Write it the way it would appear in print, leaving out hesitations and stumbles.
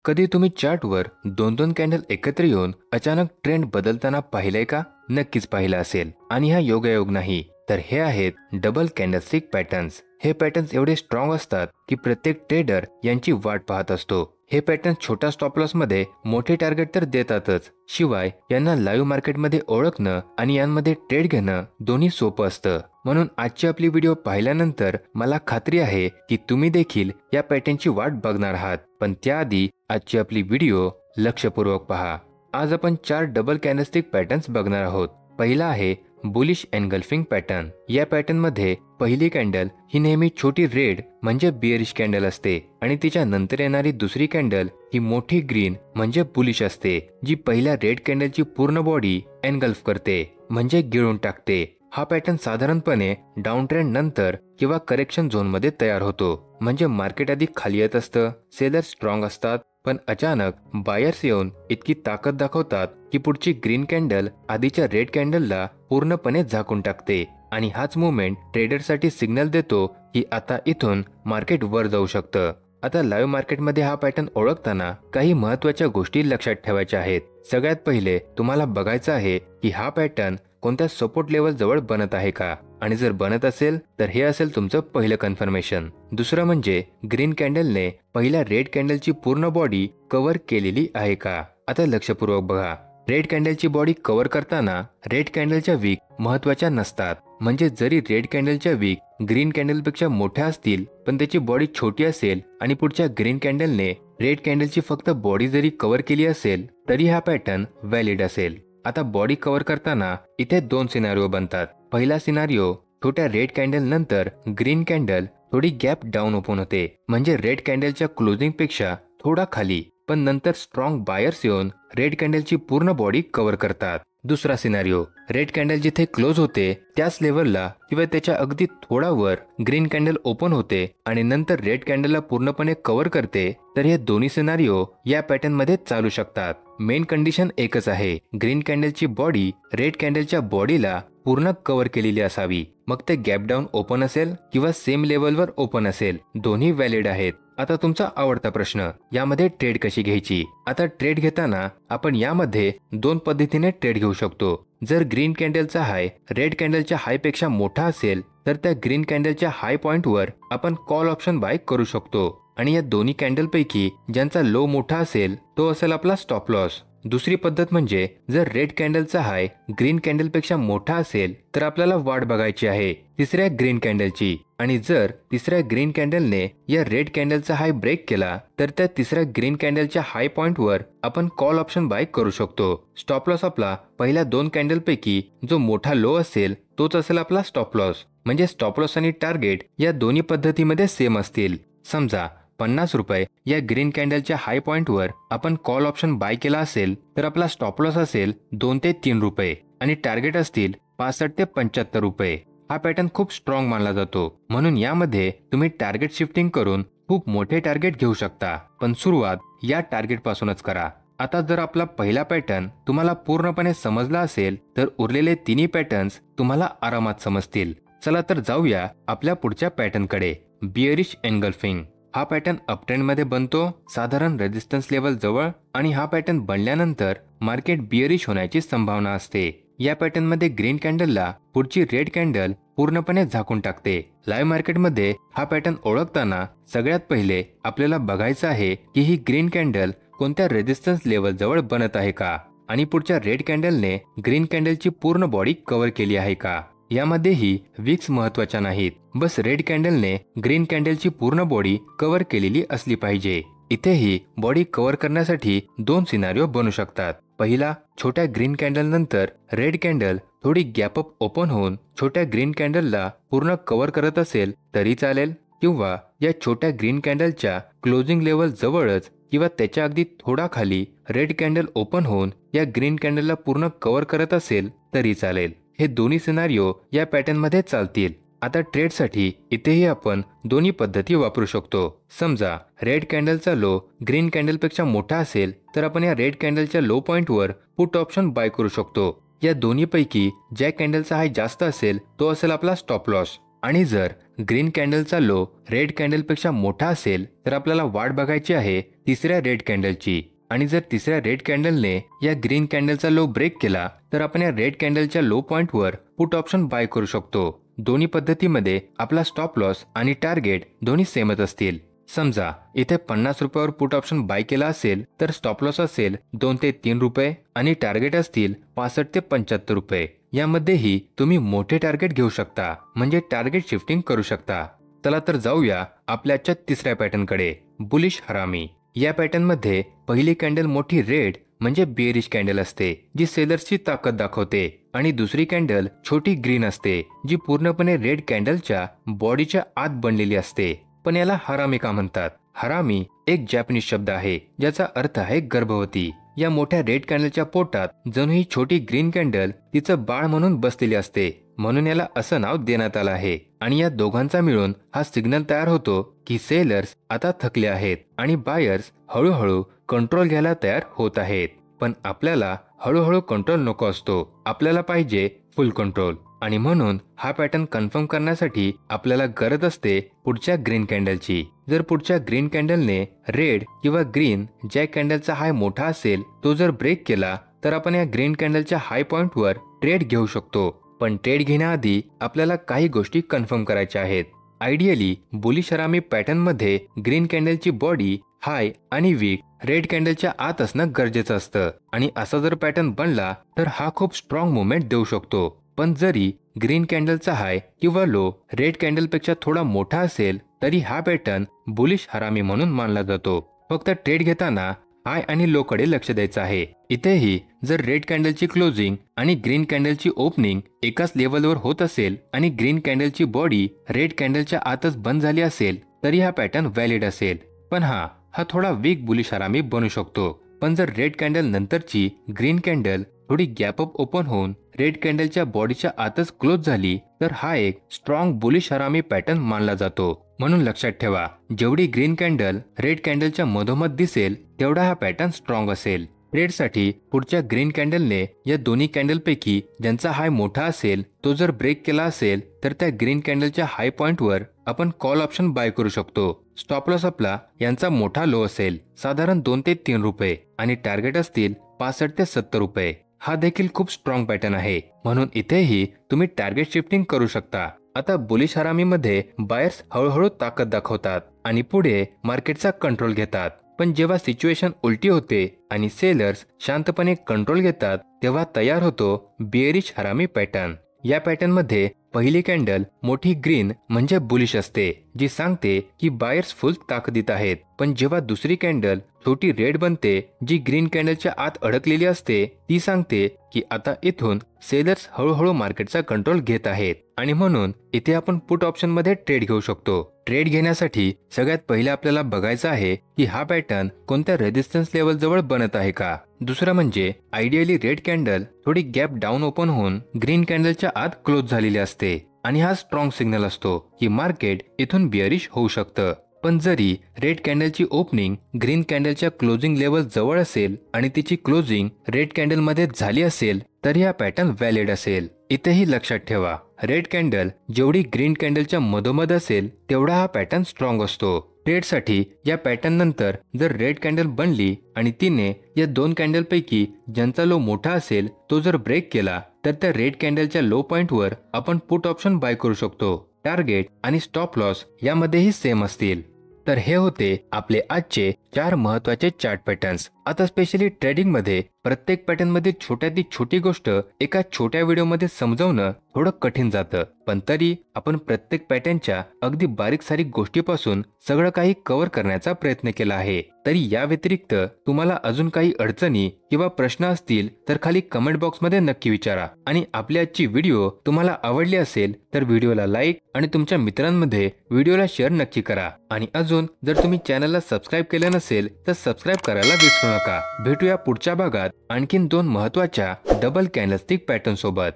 कधी तुम्ही चार्टवर दोन दोन कॅन्डल एकत्र येऊन अचानक ट्रेंड बदलताना पाहिलंय का? नक्कीच पाहिलं असेल. आणि हा योगायोग नाही, तर हे आहेत डबल कॅन्डलस्टिक पॅटर्न्स. हे पॅटर्न्स एवढे स्ट्रॉंग असतात की प्रत्येक ट्रेडर यांची वाट पाहत असतो. हे पॅटर्न छोट्या स्टॉप लॉस मध्ये मोठे टार्गेट तर देतातच, शिवाय यांना लाईव्ह मार्केटमध्ये ओळखणं आणि यांमध्ये ट्रेड घेणं दोन्ही सोपं असतं. म्हणून आजची आपली व्हिडिओ पाहिल्यानंतर मला खात्री आहे की तुम्ही देखील या पॅटर्नची वाट बघणार आहात. पण त्याआधी आजची आपली व्हिडिओ लक्षपूर्वक पहा. आज आपण 4 डबल कॅन्डलस्टिक पॅटर्न्स बघणार आहोत. पहिला आहे बुलिश एनगल्फिंग पॅटर्न. या पॅटर्न मध्ये पहिली कॅन्डल ही नेहमी छोटी रेड म्हणजे बिअरिश कॅन्डल असते आणि तिच्या नंतर येणारी दुसरी कॅन्डल ही मोठी ग्रीन म्हणजे बुलिश असते, जी पहिल्या रेड कॅन्डलची पूर्ण बॉडी एनगल्फ करते म्हणजे गिळून टाकते. हा पॅटर्न साधारणपणे डाऊन ट्रेंड नंतर किंवा करेक्शन झोन मध्ये तयार होतो. म्हणजे मार्केट आधी खाली येत असतं, सेलर स्ट्रॉंग असतात, पण अचानक बायर्स येऊन इतकी ताकद दाखवतात की पुढची ग्रीन कॅन्डल आधीच्या रेड कॅन्डलला पूर्णपणे झाकून टाकते. आणि हाच मुवमेंट ट्रेडरसाठी सिग्नल देतो की आता इथून मार्केट वर जाऊ शकतं. आता लाईव्ह मार्केटमध्ये हा पॅटर्न ओळखताना काही महत्त्वाच्या गोष्टी लक्षात ठेवायच्या आहेत. सगळ्यात पहिले तुम्हाला बघायचं आहे की हा पॅटर्न कोणत्या सपोर्ट लेवल जवळ बनत आहे का, आणि जर बनत असेल तर हे असेल तुमचं पहिलं कन्फर्मेशन. दुसरं म्हणजे ग्रीन कॅन्डलने पहिल्या रेड कॅन्डलची पूर्ण बॉडी कव्हर केलेली आहे का. आता लक्षपूर्वक बघा. रेड कॅन्डलची बॉडी कव्हर करताना रेड कॅन्डलच्या वीक महत्वाच्या नसतात. म्हणजे जरी रेड कॅन्डलच्या वीक ग्रीन कॅन्डलपेक्षा मोठ्या असतील पण त्याची बॉडी छोटी असेल आणि पुढच्या ग्रीन कॅन्डलने रेड कॅन्डलची फक्त बॉडी जरी कव्हर केली असेल तरी हा पॅटर्न व्हॅलिड असेल. आता बॉडी कव्हर करताना इथे 2 सिनारिओ बनतात. पहिला सिनारिओ, छोट्या रेड कॅन्डल नंतर ग्रीन कॅन्डल थोडी गॅप डाऊन ओपन होते, म्हणजे रेड कॅन्डलच्या क्लोजिंग पेक्षा थोडा खाली, पण नंतर स्ट्रॉंग बायर्स येऊन रेड कॅन्डलची पूर्ण बॉडी कव्हर करतात. दुसरा सिनारिओ, रेड कॅन्डल जिथे क्लोज होते त्याच लेवलला किंवा त्याच्या अगदी थोडा वर ग्रीन कॅन्डल ओपन होते आणि नंतर रेड कॅन्डलला पूर्णपणे कव्हर करते. तर हे दोन्ही सिनारिओ या पॅटर्न मध्ये चालू शकतात. मेन कंडिशन एकच आहे, ग्रीन कॅन्डलची बॉडी रेड कॅन्डलच्या बॉडीला पूर्ण कव्हर केलेली असावी. मग ते गॅप डाऊन ओपन असेल किंवा सेम लेवलवर ओपन असेल, दोन्ही व्हॅलिड आहेत. आता तुमचा आवडता प्रश्न, यामध्ये ट्रेड कशी घ्यायची. आता ट्रेड घेताना आपण यामध्ये 2 पद्धतीने ट्रेड घेऊ शकतो. जर ग्रीन कॅन्डलचा हाय रेड कॅन्डलच्या हाय पेक्षा मोठा असेल तर त्या ग्रीन कॅन्डलच्या हाय पॉइंटवर आपण कॉल ऑप्शन बाय करू शकतो, आणि या दोन्ही कॅन्डल पैकी ज्यांचा लो मोठा असेल तो असेल आपला स्टॉप लॉस. दुसरी पद्धत म्हणजे जर रेड कॅन्डलचा हाय ग्रीन कॅन्डलपेक्षा मोठा असेल तर आपल्याला वाट बघायची आहे तिसऱ्या ग्रीन कॅन्डलची, आणि जर तिसऱ्या ग्रीन कॅन्डलने या रेड कॅन्डलचा हाय ब्रेक केला तर त्या तिसऱ्या ग्रीन कॅन्डलच्या हाय पॉइंटवर आपण कॉल ऑप्शन बाय करू शकतो. स्टॉप लॉस आपला पहिल्या 2 कॅन्डल पैकी जो मोठा लो असेल तोच असेल आपला स्टॉप लॉस. म्हणजे स्टॉप लॉस आणि टार्गेट या दोन्ही पद्धतीमध्ये सेम असतील. समजा 50 रुपये या ग्रीन कॅन्डलच्या हाय पॉइंटवर आपण कॉल ऑप्शन बाय केला असेल तर आपला स्टॉप लॉस असेल 2 ते 3 रुपये आणि टार्गेट असतील 65 ते 75 रुपये. हा पॅटर्न खूप स्ट्रॉंग मानला जातो, म्हणून यामध्ये तुम्ही टार्गेट शिफ्टिंग करून खूप मोठे टार्गेट घेऊ शकता. पण सुरुवात या टार्गेट पासूनच करा. आता जर आपला पहिला पॅटर्न तुम्हाला पूर्णपणे समजला असेल तर उरलेले तिन्ही पॅटर्न्स तुम्हाला आरामात समजतील. चला तर जाऊया आपल्या पुढच्या पॅटर्न कडे, बिअरिश एनगल्फिंग. हा पॅटर्न अपट्रेंड मध्ये बनतो साधारण रेजिस्टन्स लेवल जवळ, आणि हा पॅटर्न बनल्यानंतर मार्केट बिअरिश होण्याची संभावना असते. या पॅटर्न मध्ये ग्रीन कॅन्डलला पुढची रेड कॅन्डल पूर्णपणे झाकून टाकते. लाईव्ह मार्केटमध्ये हा पॅटर्न ओळखताना सगळ्यात पहिले आपल्याला बघायचं आहे की ही ग्रीन कॅन्डल कोणत्या रेजिस्टन्स लेवल जवळ बनत आहे का, आणि पुढच्या रेड कॅन्डलने ग्रीन कॅन्डलची पूर्ण बॉडी कव्हर केली आहे का. यामध्येही विक्स महत्वाच्या नाहीत, बस रेड कॅन्डलने ग्रीन कॅन्डलची पूर्ण बॉडी कव्हर केलेली असली पाहिजे. इथेही बॉडी कव्हर करण्यासाठी 2 सिनारिओ बनू शकतात. पहिला, छोट्या ग्रीन कॅन्डल नंतर रेड कॅन्डल थोडी गॅप अप ओपन होऊन छोट्या ग्रीन कॅन्डलला पूर्ण कव्हर करत असेल तरी चालेल, किंवा या छोट्या ग्रीन कॅन्डलच्या क्लोजिंग लेवल जवळच किंवा त्याच्या अगदी थोडा खाली रेड कॅन्डल ओपन होऊन या ग्रीन कॅन्डलला पूर्ण कव्हर करत असेल तरी चालेल. हे दोन्ही सिनारिओ या पॅटर्न मध्ये चालतील. आता ट्रेडसाठी इथेही आपण दोन्ही पद्धती वापरू शकतो. समजा रेड कॅन्डलचा लो ग्रीन कॅन्डलपेक्षा मोठा असेल तर आपण या रेड कॅन्डलच्या लो पॉइंटवर पुट ऑप्शन बाय करू शकतो. या दोन्ही पैकी ज्या कॅन्डलचा हाय जास्त असेल तो असेल आपला स्टॉप लॉस, आणि जर ग्रीन कॅन्डलचा लो रेड कॅन्डलपेक्षा मोठा असेल तर आपल्याला वाट बघायची आहे तिसऱ्या रेड कॅन्डलची। आणि जर तिसऱ्या रेड कॅन्डलने या ग्रीन कॅन्डलचा लो ब्रेक केला तर आपण या रेड कॅन्डलच्या लो पॉइंटवर पुट ऑप्शन बाय करू शकतो। दोन्ही पद्धतीमध्ये आपला स्टॉप लॉस आणि टार्गेट दोन्ही सेमच असतील। समजा इथे 50 रुपयावर पुट ऑप्शन बाय केला असेल तर स्टॉप लॉस असेल 2 ते 3 रुपये आणि टार्गेट असतील 65 ते 75 रुपये। यामध्येही तुम्ही मोठे टार्गेट घेऊ शकता, म्हणजे टार्गेट शिफ्टिंग करू शकता। चला तर जाऊया आपल्याच्या तिसऱ्या पॅटर्नकडे, बुलिश हरामी। या पॅटर्न मध्ये पहिली कॅन्डल मोठी रेड म्हणजे बेरिश कॅन्डल असते, जी सेलर्सची ताकद दाखवते, आणि दुसरी कॅन्डल छोटी ग्रीन असते, जी पूर्णपणे रेड कॅन्डलच्या बॉडीच्या आत बनलेली असते। पण याला हरामी का म्हणतात? हरामी एक जॅपनीज शब्द आहे ज्याचा अर्थ आहे गर्भवती। या मोठ्या रेड कॅन्डलच्या पोटात जणू ही छोटी ग्रीन कॅन्डल तिचं बाळ म्हणून बसलेली असते, म्हणून याला असं नाव देण्यात आलं आहे। आणि या दोघांचा मिळून हा सिग्नल तयार होतो की सेलर्स आता थकले आहेत आणि बायर्स हळूहळू कंट्रोल घ्यायला तयार होत आहेत। पण आपल्याला हळूहळू कंट्रोल नको असतो, आपल्याला पाहिजे फुल कंट्रोल। आणि म्हणून हा पॅटर्न कन्फर्म करण्यासाठी आपल्याला गरज असते पुढच्या ग्रीन कॅन्डलची। जर पुढच्या ग्रीन कॅन्डलने रेड किंवा ग्रीन ज्या कॅन्डलचा हाय मोठा असेल तो जर ब्रेक केला तर आपण या ग्रीन कॅन्डलच्या हाय पॉइंटवर ट्रेड घेऊ शकतो। पण ट्रेड घेण्याआधी आपल्याला काही गोष्टी कन्फर्म करायच्या आहेत। आयडियली बुलिश हरामी पॅटर्न मध्ये ग्रीन कॅन्डलची बॉडी हाय आणि वीक रेड कॅन्डलच्या आत असणं गरजेचं असतं, आणि असा जर पॅटर्न बनला तर हा खूप स्ट्रॉंग मुवमेंट देऊ शकतो। पण जरी ग्रीन कॅन्डलचा हाय किंवा लो रेड कॅन्डलपेक्षा थोडा मोठा असेल तरी हा पॅटर्न बुलिश हरामी म्हणून मानला जातो। फक्त ट्रेड घेताना हाय आणि लो कडे लक्ष द्यायचं आहे। इथेही जर रेड कॅन्डलची क्लोजिंग आणि ग्रीन कॅन्डलची ओपनिंग एकाच लेवलवर होत असेल आणि ग्रीन कॅन्डलची बॉडी रेड कॅन्डलच्या आतच बंद झाली असेल तरी हा पॅटर्न व्हॅलिड असेल। पण हा थोडा वीक बुलिश हरामी बनू शकतो। पण जर रेड कॅन्डल नंतरची ग्रीन कॅन्डल थोडी गॅप अप ओपन होऊन रेड कॅन्डलच्या बॉडीच्या आतच क्लोज झाली तर हा एक स्ट्रॉंग बुलिश हरामी पॅटर्न मानला जातो। म्हणून लक्षात ठेवा, जेवढी ग्रीन कॅन्डल रेड कॅन्डलच्या मधोमध दिसेल तेवढा हा पॅटर्न स्ट्रॉंग असेल। ट्रेडसाठी पुढच्या ग्रीन कॅन्डलने या दोन्ही कॅन्डलपैकी ज्यांचा हाय मोठा असेल तो जर ब्रेक केला असेल तर त्या ग्रीन कॅन्डलच्या हाय पॉइंटवर आपण कॉल ऑप्शन बाय करू शकतो। स्टॉप लॉस आपला यांचा मोठा लो असेल साधारण 2 ते 3 रुपये आणि टार्गेट असतील 65 ते 70 रुपये। हा देखील खूप स्ट्रॉंग पॅटर्न आहे, म्हणून इथेही तुम्ही टार्गेट शिफ्टिंग करू शकता। आता बुलिश हरामी मध्ये बायर्स हळूहळू ताकद दाखवतात आणि पुढे मार्केटचा कंट्रोल घेतात। पण जेव्हा सिच्युएशन उलटी होते आणि सेलर्स शांतपणे कंट्रोल घेतात तेव्हा तयार होतो बेरिश हरामी पॅटर्न। या पॅटर्न मध्ये पहिली कॅन्डल मोठी ग्रीन म्हणजे बुलिश असते, जी सांगते की बायर्स फुल ताकदीत आहेत। पण जेव्हा दुसरी कॅन्डल छोटी रेड बनते जी ग्रीन कॅन्डलच्या आत अडकलेली असते ती सांगते की आता इथून सेलर्स हळूहळू मार्केटचा कंट्रोल घेत आहेत। आणि म्हणून इथे आपण पुट ऑप्शन मध्ये ट्रेड घेऊ शकतो। ट्रेड घेण्यासाठी सगळ्यात पहिले आपल्याला बघायचं आहे की हा पॅटर्न कोणत्या रेजिस्टन्स लेवल जवळ बनत आहे का। दुसरं म्हणजे आयडियली रेड कॅन्डल थोडी गॅप डाऊन ओपन होऊन ग्रीन कॅन्डलच्या आत क्लोज झालेली असते, आणि हा स्ट्रॉंग सिग्नल असतो की मार्केट इथून बिअरिश होऊ शकतं। पण जरी रेड कॅन्डलची ओपनिंग ग्रीन कॅन्डलच्या क्लोजिंग लेवल जवळ असेल आणि तिची क्लोजिंग रेड कॅन्डल मध्ये झाली असेल तर हा पॅटर्न व्हॅलिड असेल। इथेही लक्षात ठेवा, रेड कॅन्डल जेवढी ग्रीन कॅन्डलच्या मधोमध असेल तेवढा हा पॅटर्न स्ट्रॉंग असतो। ट्रेडसाठी या पॅटर्न नंतर जर रेड कॅन्डल बनली आणि तिने या दोन कॅन्डल पैकी ज्यांचा लो मोठा असेल तो जर ब्रेक केला तर त्या रेड कॅन्डलच्या लो पॉइंटवर आपण पुट ऑप्शन बाय करू शकतो। टार्गेट आणि स्टॉप लॉस यामध्येही सेम असतील। तर हे होते आपले आजचे 4 महत्त्वाचे चार्ट पॅटर्न्स। आता स्पेशली ट्रेडिंग मध्ये प्रत्येक पॅटर्न मध्ये छोट्याती छोटी गोष्ट एका छोट्या व्हिडिओ मध्ये समजावणं थोडं कठीण जातं, पण तरी आपण प्रत्येक पॅटर्नच्या अगदी बारीक सारीक गोष्टीपासून सगळं काही कव्हर करण्याचा प्रयत्न केला आहे। तरी या व्यतिरिक्त तुम्हाला अजून काही अडचणी किंवा प्रश्न असतील तर खाली कमेंट बॉक्स मध्ये नक्की विचारा। आणि आपली आजची व्हिडिओ तुम्हाला आवडली असेल तर व्हिडिओला लाईक आणि तुमच्या मित्रांमध्ये व्हिडिओला शेअर नक्की करा। आणि अजून जर तुम्ही चॅनलला सबस्क्राईब केले नसेल तर सबस्क्राईब करायला विसरू नका। भेटूया पुढच्या भागात आणखीन 2 महत्त्वाच्या डबल कॅन्डलस्टिक पॅटर्न सोबत।